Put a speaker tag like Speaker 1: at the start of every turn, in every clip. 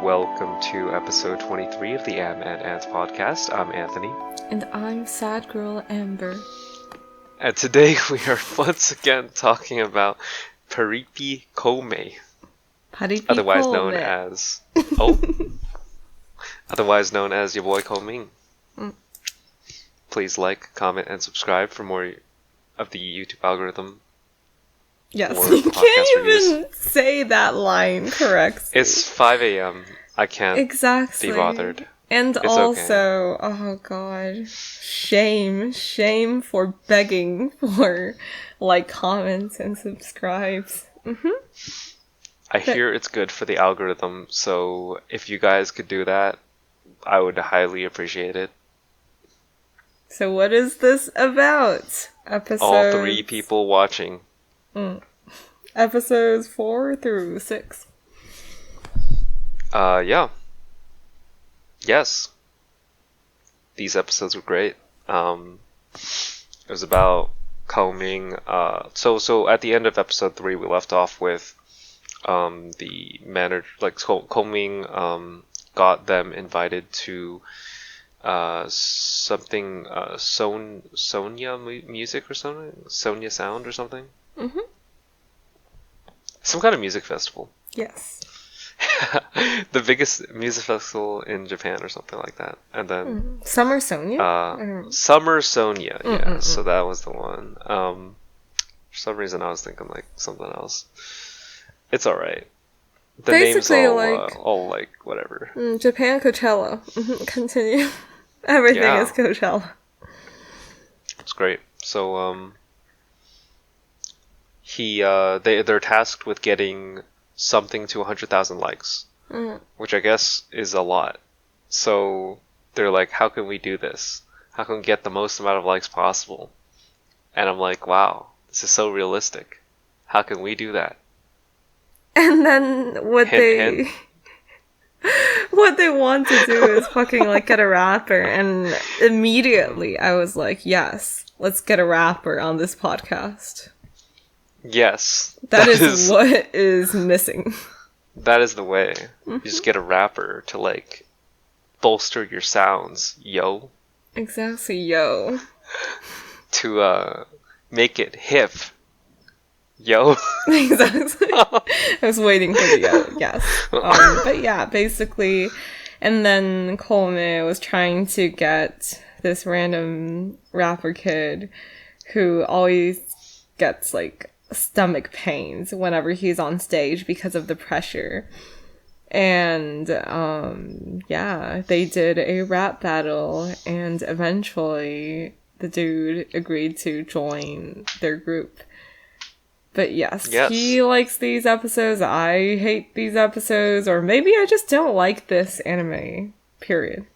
Speaker 1: welcome to episode 23 of the Amb Ant Podcast. I'm Anthony.
Speaker 2: And I'm Sad Girl Amber.
Speaker 1: And today we are once again talking about Paripi Koumei.
Speaker 2: Paripi
Speaker 1: Otherwise
Speaker 2: Koumei.
Speaker 1: known as... otherwise known as Ya Boy Kongming. Please like, comment, and subscribe for more of the YouTube algorithm.
Speaker 2: Yes, you can't even say that line correctly.
Speaker 1: It's 5 a.m. I can't be bothered.
Speaker 2: And
Speaker 1: it's
Speaker 2: also,
Speaker 1: okay.
Speaker 2: Oh god, shame for begging for like comments and subscribes.
Speaker 1: I hear it's good for the algorithm, so if you guys could do that, I would highly appreciate it.
Speaker 2: So what is this about?
Speaker 1: All 3 people watching.
Speaker 2: Episodes 4 through 6.
Speaker 1: Yeah. Yes. These episodes were great. It was about Kongming. So at the end of episode 3, we left off with the manager, like Kongming got them invited to something Sonia music or something, Sonia Sound or something. Some kind of music festival.
Speaker 2: Yes.
Speaker 1: The biggest music festival in Japan or something like that. And then
Speaker 2: Summer Sonia?
Speaker 1: Summer Sonia, yeah. So that was the one. For some reason I was thinking like something else. It's alright. The
Speaker 2: Basically,
Speaker 1: name's all like whatever.
Speaker 2: Japan Coachella. Continue. Everything is Coachella.
Speaker 1: It's great. So they're tasked with getting something to 100,000 likes, which I guess is a lot. So they're like, how can we do this? How can we get the most amount of likes possible? And I'm like, wow, this is so realistic. How can we do that?
Speaker 2: And then what they want to do is fucking like get a rapper, and immediately I was like, yes, let's get a rapper on this podcast.
Speaker 1: Yes.
Speaker 2: That is what is missing.
Speaker 1: That is the way. You just get a rapper to like bolster your sounds, yo.
Speaker 2: Exactly, yo.
Speaker 1: To make it hip. Yo.
Speaker 2: Exactly. I was waiting for the yo, yes. But yeah, basically, and then Koumei was trying to get this random rapper kid who always gets like stomach pains whenever he's on stage because of the pressure. And they did a rap battle, and eventually the dude agreed to join their group. But yes, he likes these episodes. I hate these episodes, or maybe I just don't like this anime, period.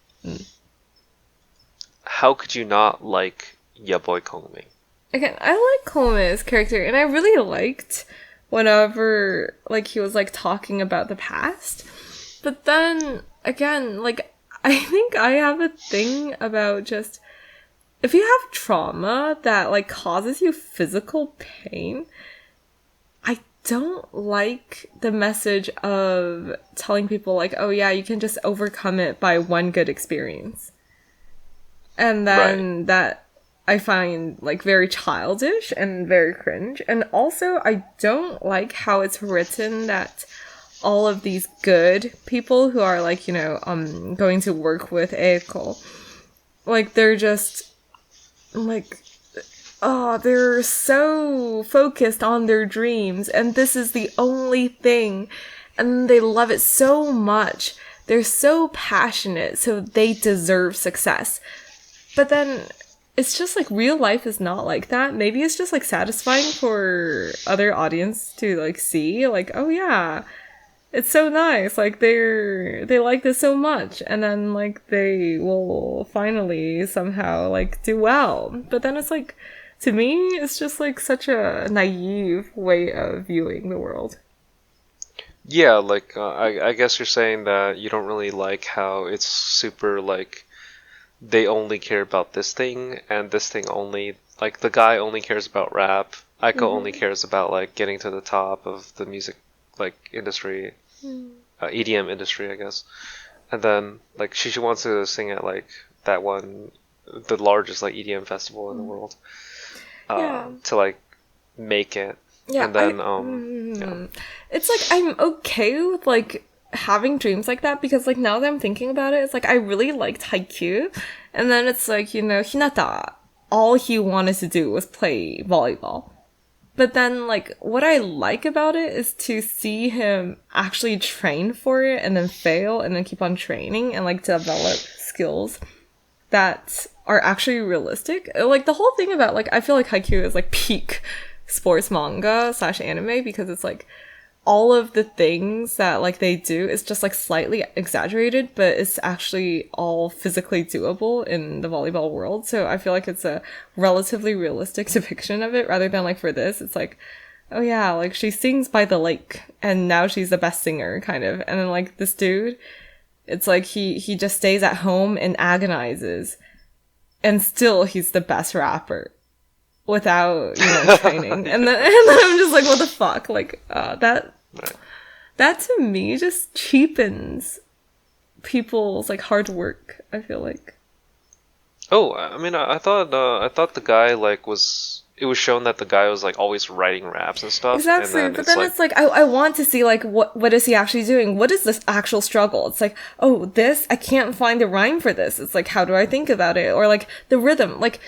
Speaker 1: How could you not like Ya Boy Kongming?
Speaker 2: Again, I like Koumei's character, and I really liked whenever like he was like talking about the past. But then again, like I think I have a thing about just if you have trauma that like causes you physical pain, I don't like the message of telling people like, oh yeah, you can just overcome it by one good experience. And then that I find like very childish and very cringe. And also I don't like how it's written that all of these good people who are like, going to work with Eiko, like they're just like, they're so focused on their dreams, and this is the only thing, and they love it so much. They're so passionate, so they deserve success. But then it's just like real life is not like that. Maybe it's just like satisfying for other audience to like see, like, oh yeah, it's so nice. Like they like this so much, and then like they will finally somehow like do well. But then it's like, to me, it's just like such a naive way of viewing the world.
Speaker 1: Yeah, like I guess you're saying that you don't really like how it's super like they only care about this thing and this thing only. Like the guy only cares about rap. Aiko only cares about like getting to the top of the music like industry. EDM industry, I guess. And then like she wants to sing at like that one, the largest like EDM festival in the world, to like make it.
Speaker 2: Yeah,
Speaker 1: and then
Speaker 2: it's like I'm okay with like having dreams like that because like now that I'm thinking about it, it's like I really liked Haikyuu, and then it's like, you know, Hinata, all he wanted to do was play volleyball. But then, like, what I like about it is to see him actually train for it and then fail and then keep on training and, like, develop skills that are actually realistic. Like, the whole thing about, like, I feel like Haikyuu is, like, peak sports manga / anime because it's, like, all of the things that, like, they do is just, like, slightly exaggerated, but it's actually all physically doable in the volleyball world. So I feel like it's a relatively realistic depiction of it, rather than, like, for this, it's like, oh yeah, like, she sings by the lake, and now she's the best singer, kind of. And then, like, this dude, it's like he just stays at home and agonizes, and still he's the best rapper. Without, you know, training. and then I'm just like, what the fuck? Like, that to me just cheapens people's like hard work, I feel like.
Speaker 1: Oh, I mean, I thought the guy like it was shown that the guy was like always writing raps and stuff.
Speaker 2: Exactly,
Speaker 1: and
Speaker 2: but then it's like I want to see like what is he actually doing? What is this actual struggle? It's like, oh, this, I can't find the rhyme for this. It's like, how do I think about it? Or like the rhythm, like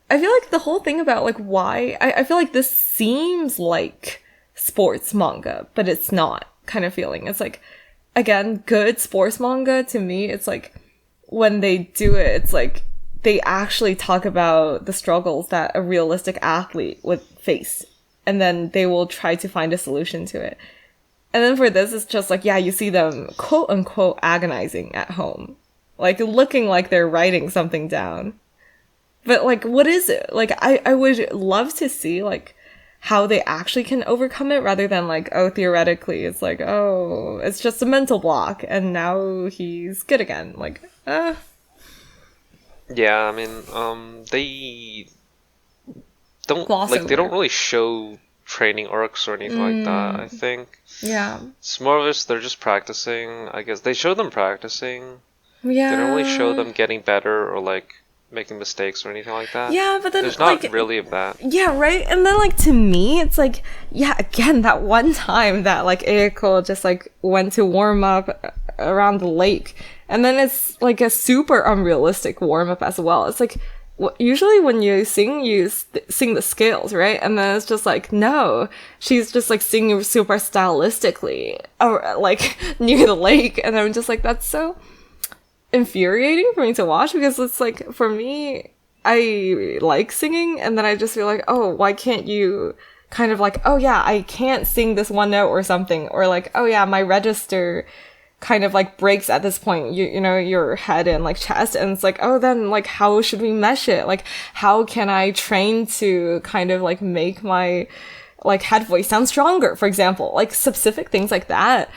Speaker 2: I feel like the whole thing about like why I feel like this seems like sports manga, but it's not kind of feeling. It's like, again, good sports manga to me, it's like when they do it, it's like they actually talk about the struggles that a realistic athlete would face, and then they will try to find a solution to it. And then for this, it's just like, yeah, you see them quote unquote agonizing at home, like looking like they're writing something down. But, like, what is it? Like, I would love to see, like, how they actually can overcome it rather than, like, oh, theoretically, it's like, oh, it's just a mental block, and now he's good again. Like,
Speaker 1: Yeah, I mean, they don't,
Speaker 2: gloss
Speaker 1: like,
Speaker 2: over.
Speaker 1: they don't really show training arcs or anything like that, I think.
Speaker 2: Yeah.
Speaker 1: It's more of this, they're just practicing, I guess. They show them practicing.
Speaker 2: Yeah.
Speaker 1: They don't really show them getting better or, like, making mistakes or anything like that.
Speaker 2: Yeah, but then
Speaker 1: there's not
Speaker 2: like,
Speaker 1: really of that.
Speaker 2: Yeah, right? And then like to me, it's like, yeah, again, that one time that like Eiko just like went to warm up around the lake, and then it's like a super unrealistic warm up as well. It's like usually when you sing, you sing the scales, right? And then it's just like, no, she's just like singing super stylistically or like near the lake, and I'm just like, that's so infuriating for me to watch, because it's like, for me, I like singing, and then I just feel like, oh, why can't you kind of like, oh yeah, I can't sing this one note or something, or like, oh yeah, my register kind of like breaks at this point, you know, your head and like chest, and it's like, oh, then like how should we mesh it? Like, how can I train to kind of like make my like head voice sound stronger, for example, like specific things like that.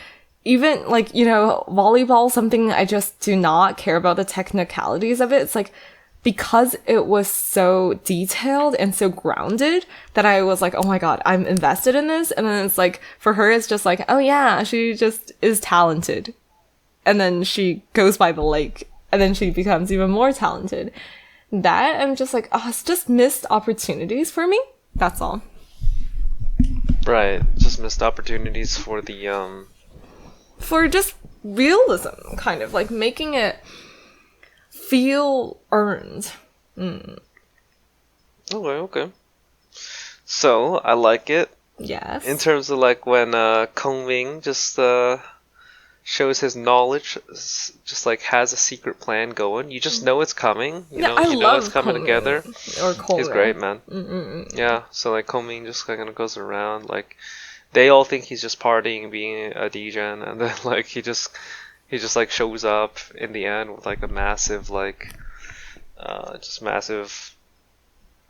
Speaker 2: Even, like, you know, volleyball, something I just do not care about the technicalities of it. It's like, because it was so detailed and so grounded that I was like, oh my god, I'm invested in this. And then it's like, for her, it's just like, oh yeah, she just is talented. And then she goes by the lake, and then she becomes even more talented. That, I'm just like, oh, it's just missed opportunities for me. That's all.
Speaker 1: Right, just missed opportunities for the,
Speaker 2: for just realism, kind of like making it feel earned.
Speaker 1: Okay. So I like it.
Speaker 2: Yes.
Speaker 1: In terms of like when Kongming just shows his knowledge, just like has a secret plan going. You just know it's coming. You know it's coming together.
Speaker 2: Or Koumei.
Speaker 1: He's great, man. Yeah. So like Kongming just kind of goes around like. They all think he's just partying, being a DJ, and then like he just like shows up in the end with like a massive like just massive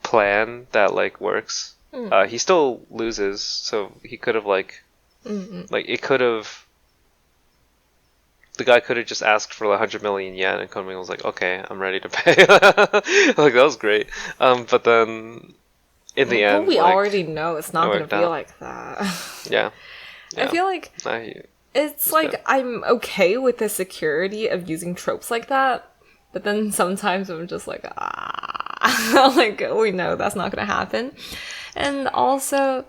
Speaker 1: plan that like works. He still loses, so he could have like it could have, the guy could have just asked for like 100 million yen, and Konami was like, okay, I'm ready to pay. Like, that was great. But then in the end,
Speaker 2: we
Speaker 1: like,
Speaker 2: already know it's not going to be like that.
Speaker 1: Yeah.
Speaker 2: I feel like it's like
Speaker 1: good.
Speaker 2: I'm okay with the security of using tropes like that, but then sometimes I'm just like, like we know that's not gonna happen. And also,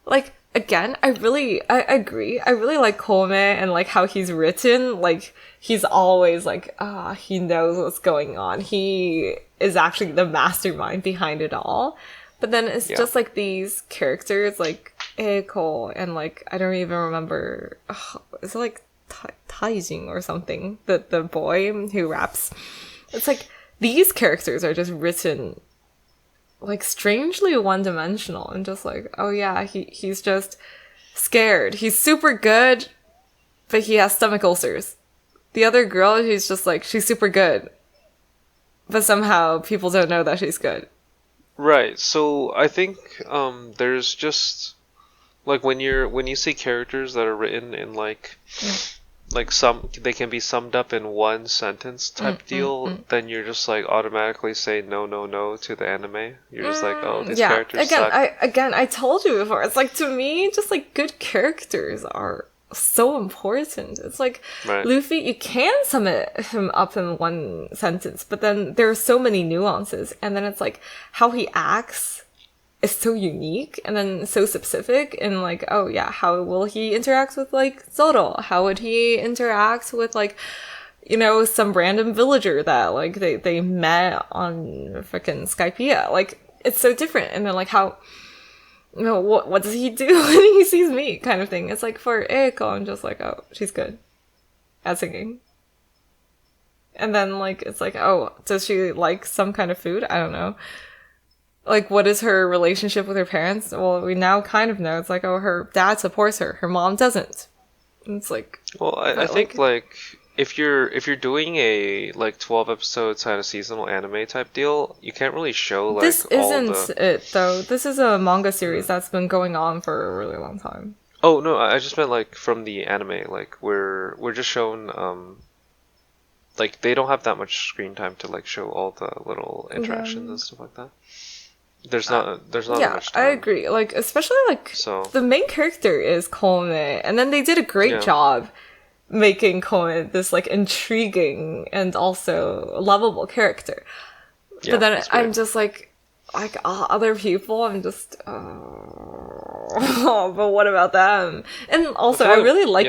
Speaker 2: like, again, I agree. I really like Koumei and like how he's written. Like, he's always like, he knows what's going on. He is actually the mastermind behind it all. But then it's just like these characters like Eiko and like, I don't even remember, is it like Taijin or something? The boy who raps. It's like, these characters are just written like strangely one-dimensional and just like, oh yeah, he's just scared. He's super good, but he has stomach ulcers. The other girl, she's just like, she's super good, but somehow people don't know that she's good.
Speaker 1: Right. So I think there's just like when you see characters that are written in like they can be summed up in one sentence type deal, then you're just like automatically say no to the anime. You're just like, oh, these characters suck.
Speaker 2: I told you before, it's like, to me, just like good characters are so important. It's like,
Speaker 1: Right.
Speaker 2: Luffy, you can sum him up in one sentence, but then there are so many nuances, and then it's like how he acts is so unique and then so specific, and like, oh yeah, how will he interact with like Zoro? How would he interact with like, you know, some random villager that like they met on freaking Skypiea? Like, it's so different. And then like how, you know, what does he do when he sees me, kind of thing. It's like for Eiko, I'm just like, oh, she's good at singing. And then like it's like, oh, does she like some kind of food? I don't know. Like, what is her relationship with her parents? Well, we now kind of know. It's like, oh, her dad supports her, her mom doesn't. And it's like,
Speaker 1: well, I think like if you're doing a like 12 episodes kind of seasonal anime type deal, you can't really show like
Speaker 2: this
Speaker 1: all
Speaker 2: isn't it though. This is a manga series that's been going on for a really long time.
Speaker 1: Oh no, I just meant like from the anime, like we're just shown like they don't have that much screen time to like show all the little interactions and stuff like that. There's not that much time.
Speaker 2: I agree. Like, especially like the main character is Koumei, and then they did a great job making Koumei this like intriguing and also lovable character. But then I'm just like other people, I'm just oh, but what about them? And also I really like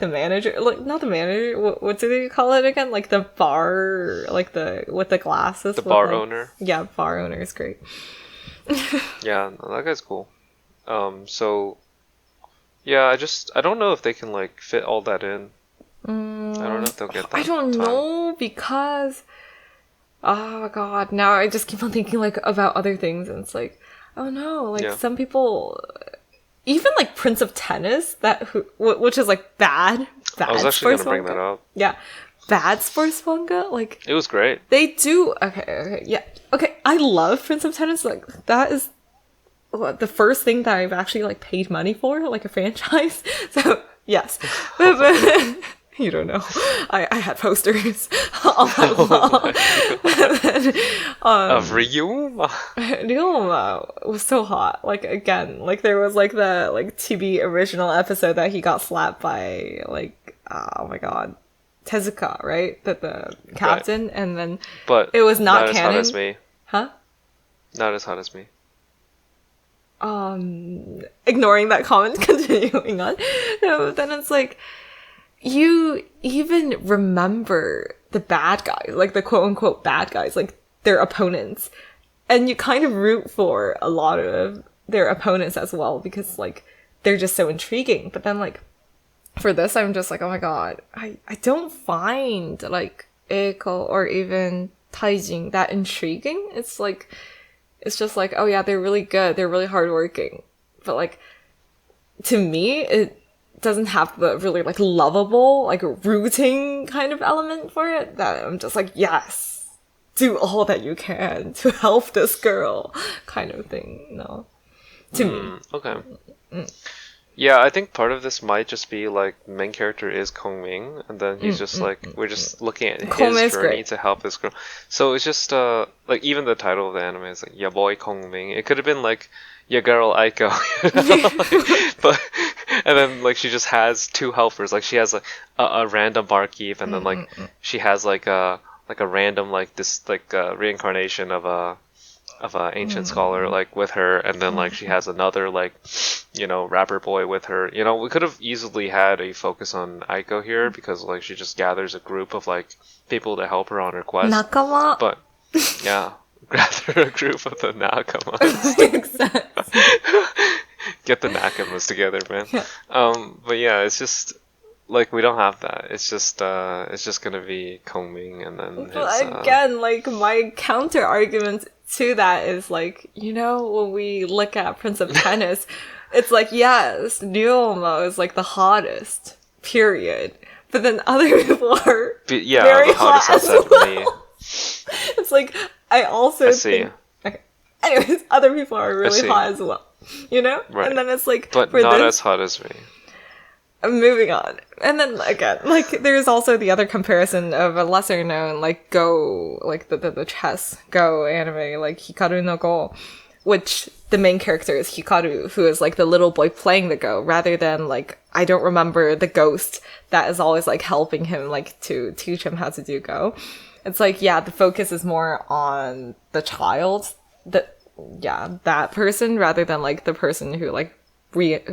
Speaker 2: the manager, like not the manager, what do they call it again? Like the bar, like the with the glasses.
Speaker 1: The bar owner.
Speaker 2: Yeah, bar owner is great.
Speaker 1: Yeah, that guy's cool. So yeah, I don't know if they can like fit all that in. I don't know if they'll get that.
Speaker 2: I don't know, because oh god, now I just keep on thinking like about other things, and it's like, oh no, like some people, even like Prince of Tennis, which is like bad.
Speaker 1: I was actually gonna bring that up.
Speaker 2: Yeah, bad sports manga. Like,
Speaker 1: it was great.
Speaker 2: They do okay. I love Prince of Tennis. Like, that is the first thing that I've actually like paid money for, like a franchise. So yes, but you don't know. I had posters all that long.
Speaker 1: Of Ryuma.
Speaker 2: Ryuma was so hot. Like, again, like there was like the like TV original episode that he got slapped by like, oh my god, Tezuka, right? The captain, right. And then
Speaker 1: but
Speaker 2: it was not
Speaker 1: as
Speaker 2: canon.
Speaker 1: Hot as me.
Speaker 2: Huh?
Speaker 1: Not as hot as me.
Speaker 2: Ignoring that comment, continuing on. No, then it's like, you even remember the bad guys, like the quote-unquote bad guys, like their opponents. And you kind of root for a lot of their opponents as well, because like they're just so intriguing. But then like for this, I'm just like, oh my god, I don't find like Eiko or even Taijin that intriguing. It's like, it's just like, oh yeah, they're really good, they're really hardworking. But like, to me, it doesn't have the really like lovable, like rooting kind of element for it, that I'm just like, yes, do all that you can to help this girl, kind of thing, you know, to me.
Speaker 1: Okay. Yeah, I think part of this might just be like main character is Kongming, and then he's just like, we're just looking at his journey to help this girl. So it's just like, even the title of the anime is like Ya Boy Kongming. It could have been like Ya Girl Aiko, you know? But And then like she just has two helpers. Like she has a random barkeep, and then like she has like a random like this like reincarnation of a ancient scholar like with her, and then like she has another like rapper boy with her. We could have easily had a focus on Aiko here because like she just gathers a group of like people to help her on her quest.
Speaker 2: Nakama.
Speaker 1: But yeah, gather a group of the Nakamas. Get the Nakamas together, man.
Speaker 2: Yeah.
Speaker 1: But yeah, it's just like we don't have that. It's just gonna be Kongming, and then
Speaker 2: again, like my counter argument to that is like, when we look at Prince of Tennis, it's like, yes, Ryoma is like the hottest, period. But then other people are very
Speaker 1: the
Speaker 2: hot
Speaker 1: hottest
Speaker 2: as well. It's like, I also think... Okay. Anyways, other people are really hot as well.
Speaker 1: Right.
Speaker 2: And then it's like...
Speaker 1: But not as hot as me.
Speaker 2: Moving on. And then again, like there's also the other comparison of a lesser known like Go, like the chess Go anime, like Hikaru no Go, which the main character is Hikaru, who is like the little boy playing the Go, rather than like, I don't remember the ghost that is always like helping him like to teach him how to do Go. It's like, yeah, the focus is more on the child, that person, rather than like the person who like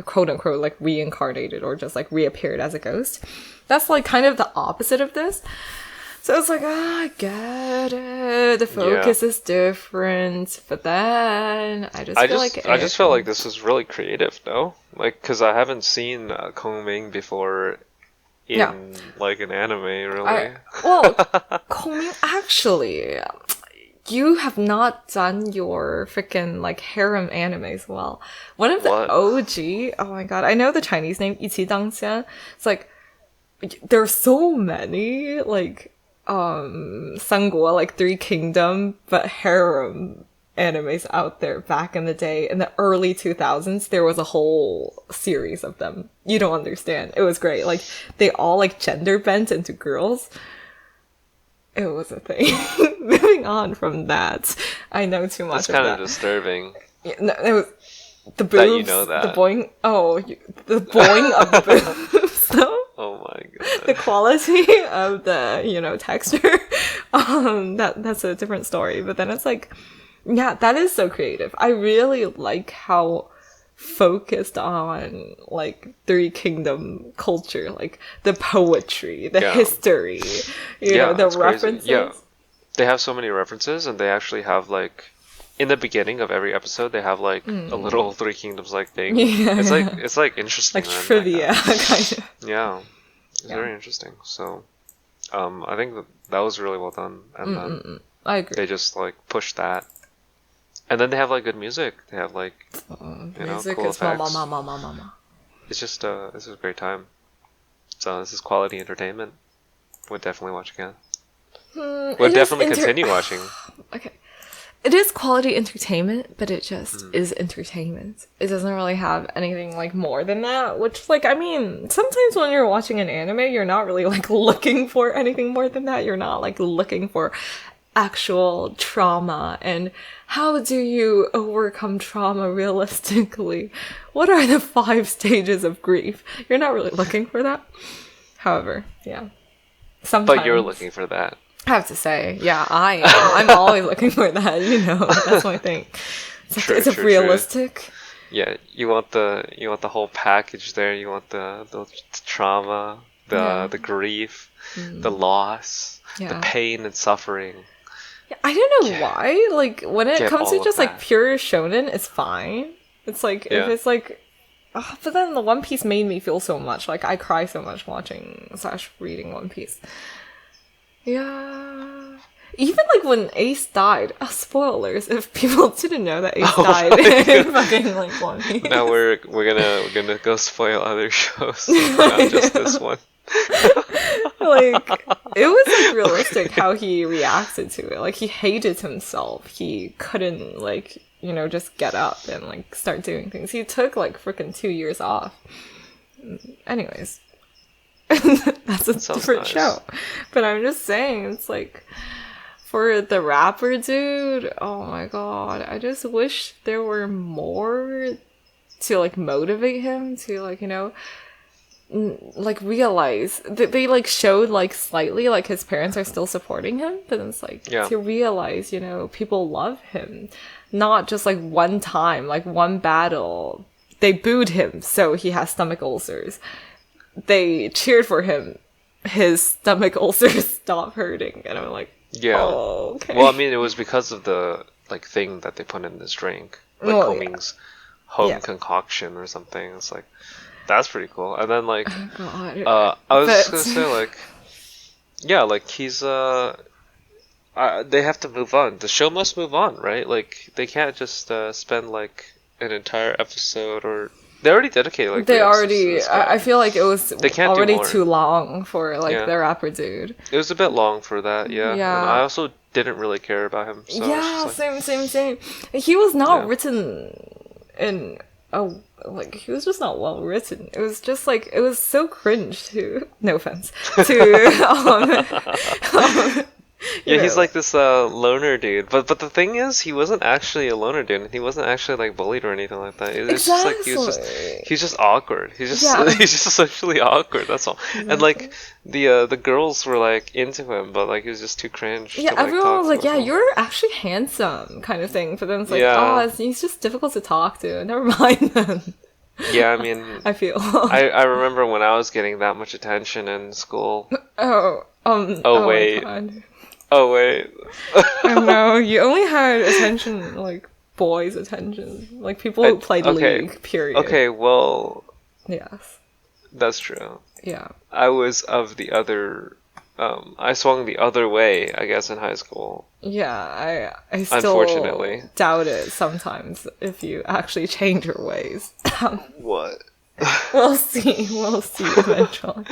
Speaker 2: quote unquote like reincarnated or just like reappeared as a ghost. That's like kind of the opposite of this. So it's like, I get it. The focus is different, but then I just
Speaker 1: felt like this was really creative, though. Like, because I haven't seen Kongming before in like an anime, really.
Speaker 2: Kongming, actually, you have not done your freaking like harem animes well. One of the OG, oh my god, I know the Chinese name, Ichidangxian. It's like, there's so many like Sangguo, like Three Kingdom, but harem animes out there back in the day. In the early 2000s, there was a whole series of them. You don't understand. It was great. Like, they all like gender bent into girls. It was a thing. Moving on from that, I know too much.
Speaker 1: That's kind of disturbing.
Speaker 2: Yeah, no, it was the boobs,
Speaker 1: that you know that.
Speaker 2: the boing. Oh, the boing of the boobs. Though.
Speaker 1: Oh my god.
Speaker 2: The quality of the texture. That's a different story. But then it's like, yeah, that is so creative. I really like how focused on like Three Kingdom culture, like the poetry, the history, the references.
Speaker 1: Yeah, they have so many references, and they actually have like in the beginning of every episode they have like a little Three Kingdoms like thing.
Speaker 2: Yeah.
Speaker 1: It's like interesting,
Speaker 2: like trivia,
Speaker 1: like
Speaker 2: kind of.
Speaker 1: Yeah, it's very interesting. So, I think that was really well done, and then
Speaker 2: I agree.
Speaker 1: they just like pushed that. And then they have like good music. They have like
Speaker 2: music
Speaker 1: cool
Speaker 2: is
Speaker 1: effects.
Speaker 2: mama.
Speaker 1: It's just this is a great time. So this is quality entertainment. Would definitely watch again. Would definitely continue watching.
Speaker 2: Okay, it is quality entertainment, but it just is entertainment. It doesn't really have anything like more than that. Which, like, I mean, sometimes when you're watching an anime, you're not really like looking for anything more than that. You're not like looking for actual trauma and how do you overcome trauma realistically. What are the 5 stages of grief? You're not really looking for that. However, yeah. Sometimes.
Speaker 1: But you're looking for that.
Speaker 2: I have to say, yeah, I am. I'm always looking for that, that's my thing. It's realistic.
Speaker 1: True. Yeah, you want the whole package there. You want the trauma, the grief, the loss, the pain and suffering.
Speaker 2: I don't know why. Like, when it comes to just like pure shonen, it's fine. It's like if it's like, but then the One Piece made me feel so much. Like, I cry so much watching/reading One Piece. Yeah. Even like when Ace died. Spoilers! If people didn't know that Ace died in fucking like One Piece.
Speaker 1: Now we're gonna go spoil other shows, not just this one.
Speaker 2: Like, it was like realistic how he reacted to it. Like, he hated himself. He couldn't like just get up and like start doing things. He took like freaking 2 years off. Anyways, that's a different show. But I'm just saying, it's like, for the rapper dude, oh my god, I just wish there were more to like motivate him to like, you know, like realize that they like showed like slightly like his parents are still supporting him, but it's like to realize, you know, people love him, not just like one time, like one battle they booed him so he has stomach ulcers, they cheered for him, his stomach ulcers stop hurting, and I'm like, oh, okay.
Speaker 1: Well, I mean, it was because of the like thing that they put in this drink, like Kouming's home concoction or something. It's like, that's pretty cool. And then like, I was just gonna say like, like he's they have to move on. The show must move on, right? Like they can't just spend like an entire episode, or they already dedicated like
Speaker 2: they already. I feel like it was already too long for like the rapper dude.
Speaker 1: It was a bit long for that, and I also didn't really care about him. So
Speaker 2: same. He was not written in like he was just not well written. It was just like it was so cringe to no offense to
Speaker 1: he's like this loner dude, but the thing is he wasn't actually a loner dude, and he wasn't actually like bullied or anything like that. It's just like he's just awkward. He's just socially awkward, that's all. And like the girls were like into him, but like it was just too cringe.
Speaker 2: Yeah, everyone was like, you're actually handsome kind of thing, but then it's like he's just difficult to talk to. Never mind then.
Speaker 1: Yeah, I mean,
Speaker 2: I feel
Speaker 1: I remember when I was getting that much attention in school.
Speaker 2: Oh wait.
Speaker 1: Oh wait.
Speaker 2: I know, you only had attention, like boys' attention, like people who played League. Period.
Speaker 1: Okay, well.
Speaker 2: Yes.
Speaker 1: That's true.
Speaker 2: Yeah.
Speaker 1: I was of the other. I swung the other way, I guess, in high school.
Speaker 2: Yeah, I still unfortunately doubt it sometimes if you actually change your ways.
Speaker 1: What?
Speaker 2: We'll see eventually.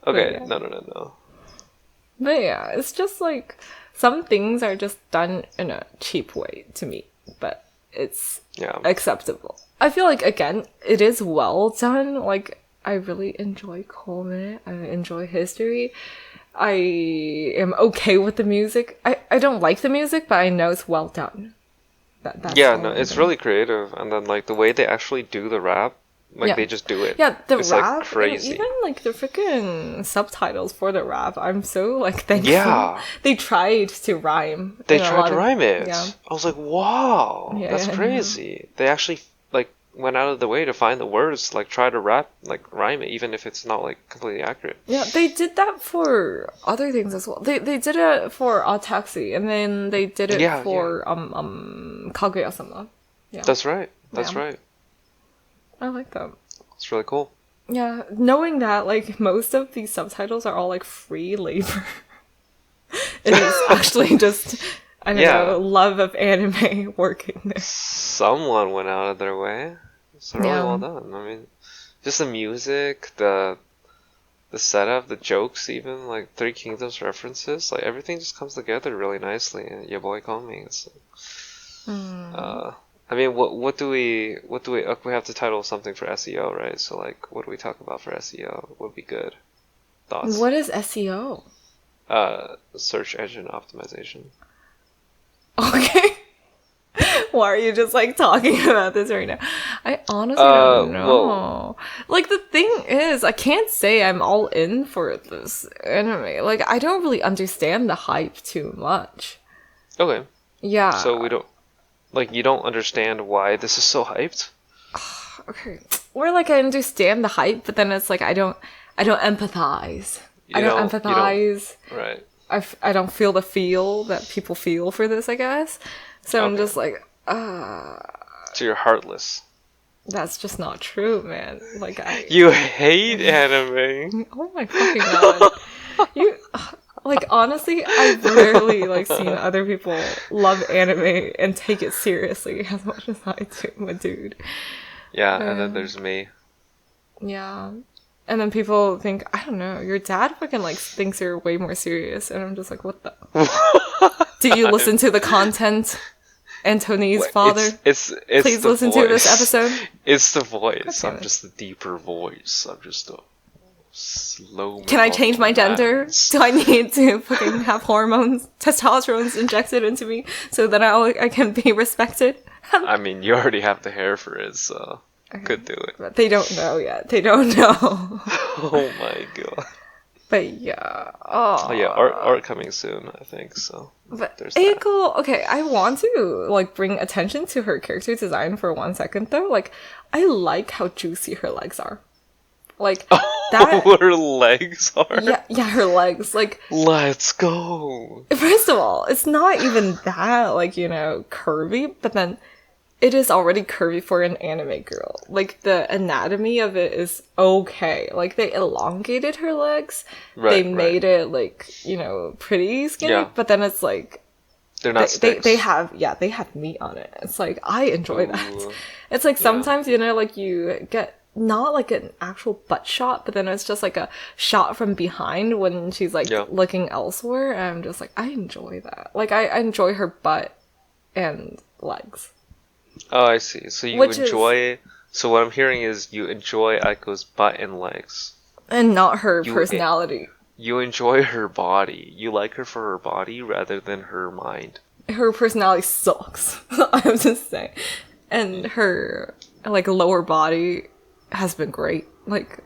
Speaker 1: Okay, no.
Speaker 2: But yeah, it's just like some things are just done in a cheap way to me, but it's acceptable. I feel like, again, it is well done. Like, I really enjoy Koumei. I enjoy history. I am okay with the music. I don't like the music, but I know it's well done.
Speaker 1: It's really creative. And then like the way they actually do the rap, like they just do it.
Speaker 2: Yeah,
Speaker 1: it's
Speaker 2: rap,
Speaker 1: like crazy.
Speaker 2: Even like the freaking subtitles for the rap, I'm so like thankful.
Speaker 1: Yeah,
Speaker 2: they tried to rhyme.
Speaker 1: They tried to rhyme it.
Speaker 2: Yeah.
Speaker 1: I was like, wow, that's crazy. They actually like went out of the way to find the words, like try to rhyme it, even if it's not like completely accurate.
Speaker 2: Yeah, they did that for other things as well. They did it for Taxi, and then they did it for Kaguya-sama. Yeah,
Speaker 1: that's right. That's right.
Speaker 2: I like that.
Speaker 1: It's really cool.
Speaker 2: Yeah, knowing that like most of these subtitles are all like free labor. It is actually just I don't know, love of anime working there.
Speaker 1: Someone went out of their way. It's really well done. I mean, just the music, the setup, the jokes, even like Three Kingdoms references, like everything just comes together really nicely. And Ya Boy Kongming, it's I mean, what do we have to title something for SEO, right? So like, what do we talk about for SEO? Would be good. Thoughts?
Speaker 2: What is SEO?
Speaker 1: Search engine optimization.
Speaker 2: Okay. Why are you just like talking about this right now? I honestly don't know. Well, like the thing is, I can't say I'm all in for this anime. Like I don't really understand the hype too much.
Speaker 1: Okay.
Speaker 2: Yeah.
Speaker 1: So we don't. Like, you don't understand why this is so hyped?
Speaker 2: Okay. Or, like, I understand the hype, but then it's like, I don't empathize. I don't empathize.
Speaker 1: Right.
Speaker 2: I don't feel the feel that people feel for this, I guess. So I'm just like,
Speaker 1: So you're heartless.
Speaker 2: That's just not true, man. Like,
Speaker 1: You hate anime.
Speaker 2: Oh my fucking god. Like, honestly, I've rarely, like, seen other people love anime and take it seriously as much as I do, my dude.
Speaker 1: Yeah, and then there's me.
Speaker 2: Yeah. And then people think, I don't know, your dad fucking, like, thinks you're way more serious. And I'm just like, what the? Do you listen to the content? Antoni's father?
Speaker 1: It's
Speaker 2: Please listen to this episode.
Speaker 1: It's the voice. I'm just the deeper voice. I'm just a... slow.
Speaker 2: Can I change my gender? Do I need to fucking have hormones, testosterone injected into me so that I can be respected?
Speaker 1: I mean, you already have the hair for it, so could do it.
Speaker 2: But they don't know yet. They don't know.
Speaker 1: Oh my god.
Speaker 2: But yeah.
Speaker 1: Oh yeah, art coming soon, I think, so.
Speaker 2: But
Speaker 1: there's
Speaker 2: Eiko, okay, I want to like bring attention to her character design for 1 second though. Like, I like how juicy her legs are. Like that.
Speaker 1: Her legs are.
Speaker 2: Yeah, her legs. Like,
Speaker 1: let's go.
Speaker 2: first of all, it's not even that like, you know, curvy, but then it is already curvy for an anime girl. Like, the anatomy of it is okay. Like, they elongated her legs. They made it, like, you know, pretty skinny. Yeah. But then it's like...
Speaker 1: They're not sticks.
Speaker 2: They have meat on it. It's like, I enjoy that. It's like, sometimes, you know, like, you get... not like an actual butt shot, but then it's just like a shot from behind when she's like looking elsewhere. And I'm just like, I enjoy that. Like, I enjoy her butt and legs.
Speaker 1: Oh, I see. So you enjoy... So what I'm hearing is you enjoy Aiko's butt and legs.
Speaker 2: And not her personality.
Speaker 1: You enjoy her body. You like her for her body rather than her mind.
Speaker 2: Her personality sucks. I'm just saying. And her, like, lower body has been great. Like,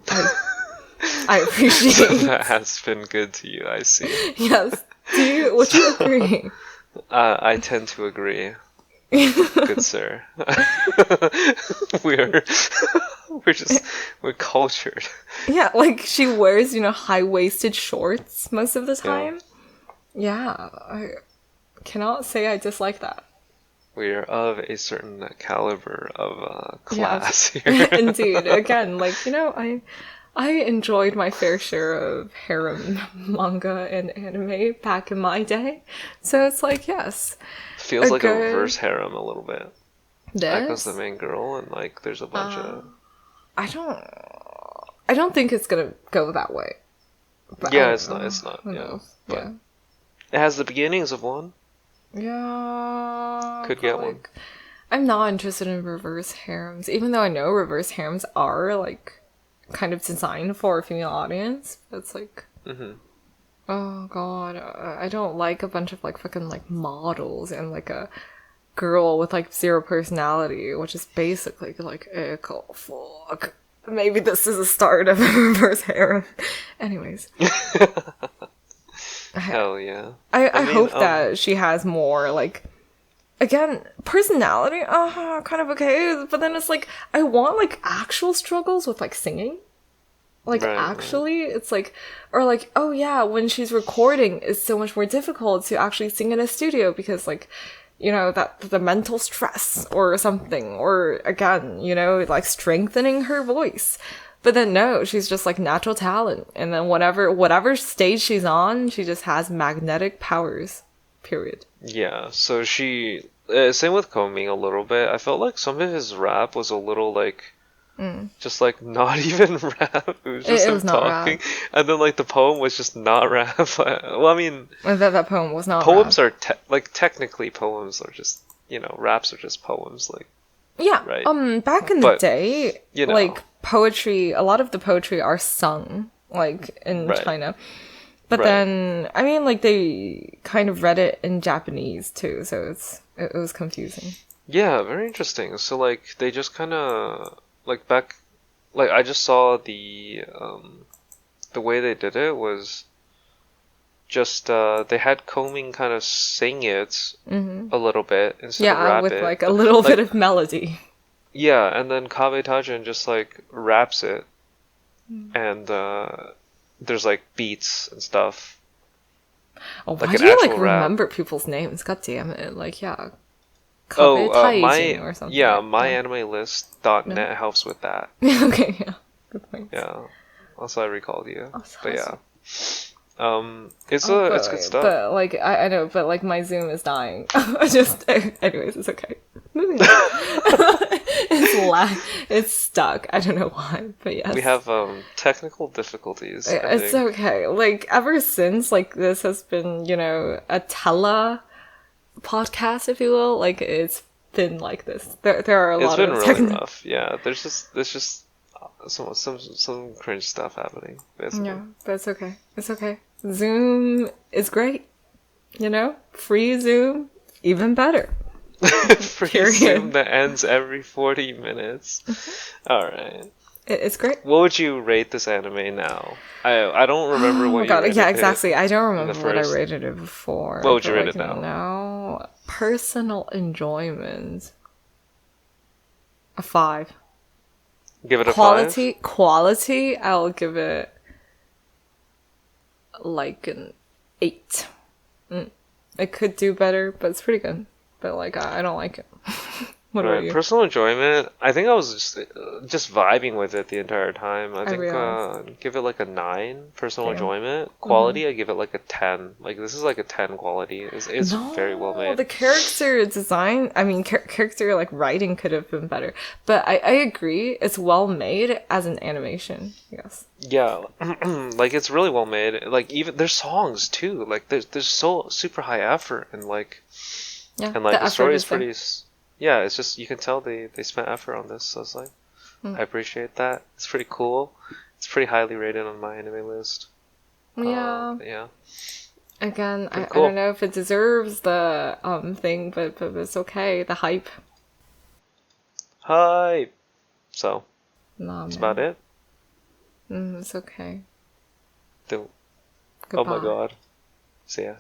Speaker 2: I appreciate
Speaker 1: so that has been good to you, I see.
Speaker 2: Yes. Would you agree?
Speaker 1: I tend to agree. Good sir. we're cultured.
Speaker 2: Yeah, like she wears, you know, high-waisted shorts most of the time. Yeah, I cannot say I dislike that.
Speaker 1: We are of a certain caliber of class here.
Speaker 2: Indeed. Again, like, you know, I enjoyed my fair share of harem manga and anime back in my day. So it's like, yes.
Speaker 1: Feels like a reverse harem a little bit. Aiko's the main girl, and like there's a bunch of... I
Speaker 2: don't think it's gonna go that way.
Speaker 1: But yeah, it's not. Yeah. But it has the beginnings of one.
Speaker 2: Yeah.
Speaker 1: Could get one.
Speaker 2: I'm not interested in reverse harems, even though I know reverse harems are like kind of designed for a female audience. It's like, oh god, I don't like a bunch of like fucking like models and like a girl with like zero personality, which is basically like, echo, fuck. Maybe this is a start of a reverse harem. Anyways.
Speaker 1: Hell yeah.
Speaker 2: I mean, hope that she has more, like, again, personality, kind of okay, but then it's like, I want, like, actual struggles with, like, singing. Like, actually, it's like, or like, oh yeah, when she's recording, it's so much more difficult to actually sing in a studio because, like, you know, that the mental stress or something, or again, you know, like, strengthening her voice. But then no, she's just like natural talent. And then whatever stage she's on, she just has magnetic powers. Period.
Speaker 1: Yeah, so she... same with Kouming a little bit. I felt like some of his rap was a little like... just like not even rap. It was just him talking. Rap. And then like the poem was just not rap. Well, I mean... that
Speaker 2: poem was not
Speaker 1: poems
Speaker 2: rap.
Speaker 1: Are... like technically poems are just... You know, raps are just poems. Like...
Speaker 2: Yeah,
Speaker 1: right?
Speaker 2: Back in the day,
Speaker 1: you know,
Speaker 2: like, poetry, a lot of the poetry are sung, like, in China. But then, I mean, like, they kind of read it in Japanese, too, so it was confusing.
Speaker 1: Yeah, very interesting. So, like, they just kind of, like, back, like, I just saw the way they did it was just, they had Kouming kind of sing it a little bit instead of rap
Speaker 2: with,
Speaker 1: it.
Speaker 2: like, a little bit of melody.
Speaker 1: Yeah, and then Kabe Tajin just, like, raps it. And, there's, like, beats and stuff.
Speaker 2: Oh, why do you, like, remember people's names? God damn it. Like, yeah. Kabe Tajin or something.
Speaker 1: Yeah, myanimelist.net helps with that.
Speaker 2: Okay, yeah. Good point.
Speaker 1: Yeah. Also, I recalled you. But yeah. It's good stuff.
Speaker 2: But like I know, but like my Zoom is dying. Anyways, it's okay. Moving on. It's stuck. I don't know why, but yes.
Speaker 1: We have technical difficulties.
Speaker 2: It's okay. Like ever since like this has been, you know, a tele podcast, if you will. Like it's been like this. There are a lot of.
Speaker 1: It's been really rough. Yeah, there's just some cringe stuff happening. Basically.
Speaker 2: Yeah, but it's okay. It's okay. Zoom is great. You know, free Zoom, even better.
Speaker 1: Free
Speaker 2: Period.
Speaker 1: Zoom that ends every 40 minutes. Alright.
Speaker 2: It's great.
Speaker 1: What would you rate this anime now? I don't remember
Speaker 2: Oh
Speaker 1: what
Speaker 2: my
Speaker 1: you
Speaker 2: god,
Speaker 1: rated
Speaker 2: yeah,
Speaker 1: it
Speaker 2: exactly. I don't
Speaker 1: in the
Speaker 2: remember what I
Speaker 1: first.
Speaker 2: rated it before.
Speaker 1: What would you
Speaker 2: but,
Speaker 1: rate
Speaker 2: like,
Speaker 1: it now?
Speaker 2: Now, personal enjoyment. A 5.
Speaker 1: Give it a 5?
Speaker 2: Quality, I'll give it like an 8. It could do better, but it's pretty good. But like, I don't like it. What about
Speaker 1: Right,
Speaker 2: you?
Speaker 1: personal enjoyment. I think I was just vibing with it the entire time. I think
Speaker 2: realized.
Speaker 1: give it like a 9. Personal
Speaker 2: Damn.
Speaker 1: enjoyment. Quality, I give it like a 10. Like this is like a 10 quality. It's very well
Speaker 2: No,
Speaker 1: made.
Speaker 2: the character design, I mean, character like writing could have been better. But I agree, it's well made as an animation, yes.
Speaker 1: Yeah, like it's really well made. Like even there's songs too. Like there's so super high effort and like
Speaker 2: Yeah,
Speaker 1: and like the story is
Speaker 2: there.
Speaker 1: pretty. Yeah, it's just you can tell they spent effort on this. So it's like I appreciate that. It's pretty cool. It's pretty highly rated on my anime list.
Speaker 2: Yeah.
Speaker 1: Yeah.
Speaker 2: Again, I
Speaker 1: cool.
Speaker 2: don't know if it deserves the thing, but it's okay. The hype.
Speaker 1: Hi. So
Speaker 2: Nah,
Speaker 1: that's
Speaker 2: man.
Speaker 1: about it.
Speaker 2: It's okay.
Speaker 1: Oh
Speaker 2: Goodbye.
Speaker 1: my god. See ya.